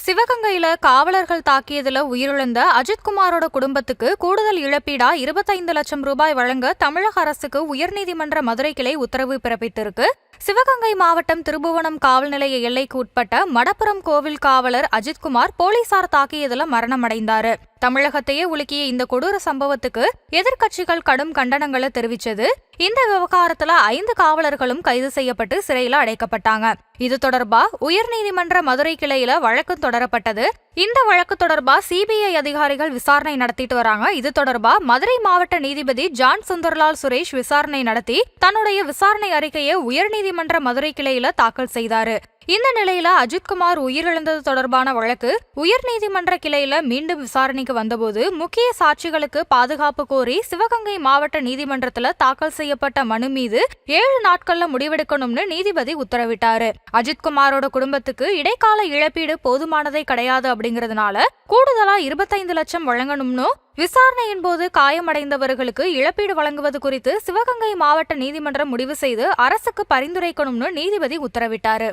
சிவகங்கையில காவலர்கள் தாக்கியதுல உயிரிழந்த அஜித்குமாரோட குடும்பத்துக்கு கூடுதல் இழப்பீடா 25 லட்சம் ரூபாய் வழங்க தமிழக அரசுக்கு உயர்நீதிமன்ற மதுரை கிளை உத்தரவு பிறப்பித்திருக்கு. சிவகங்கை மாவட்டம் திருபுவனம் காவல் நிலைய எல்லைக்கு உட்பட்ட மடப்புரம் கோவில் காவலர் அஜித்குமார் போலீசார் தாக்கியதுல மரணமடைந்தாரு. தமிழகத்தையே உலுக்கிய இந்த கொடூர சம்பவத்துக்கு எதிர்க்கட்சிகள் கடும் கண்டனங்களை தெரிவிச்சது. இந்த விவகாரத்துல 5 காவலர்களும் கைது செய்யப்பட்டு சிறையில அடைக்கப்பட்டாங்க. இது தொடர்பா உயர்நீதிமன்ற மதுரை கிளையில வழக்கு தொடரப்பட்டது. இந்த வழக்கு தொடர்பா சிபிஐ அதிகாரிகள் விசாரணை நடத்திட்டு வராங்க. இது தொடர்பா மதுரை மாவட்ட நீதிபதி ஜான் சுந்தர்லால் சுரேஷ் விசாரணை நடத்தி தன்னுடைய விசாரணை அறிக்கையை உயர்நீதிமன்ற மதுரை கிளையில தாக்கல் செய்தாரு. இந்த நிலையில அஜித்குமார் உயிரிழந்தது தொடர்பான வழக்கு உயர்நீதிமன்ற கிளையில மீண்டும் விசாரணைக்கு வந்தபோது முக்கிய சாட்சிகளுக்கு பாதுகாப்பு கோரி சிவகங்கை மாவட்ட நீதிமன்றத்துல தாக்கல் செய்யப்பட்ட மனு மீது 7 நாட்கள்ல முடிவெடுக்கணும்னு நீதிபதி உத்தரவிட்டாரு. அஜித்குமாரோட குடும்பத்துக்கு இடைக்கால இழப்பீடு போதுமானதே கிடையாது அப்படிங்கறதுனால கூடுதலா 25 லட்சம் வழங்கணும்னு விசாரணையின் போது காயமடைந்தவர்களுக்கு இழப்பீடு வழங்குவது குறித்து சிவகங்கை மாவட்ட நீதிமன்றம் முடிவு செய்து அரசுக்கு பரிந்துரைக்கணும்னு நீதிபதி உத்தரவிட்டாரு.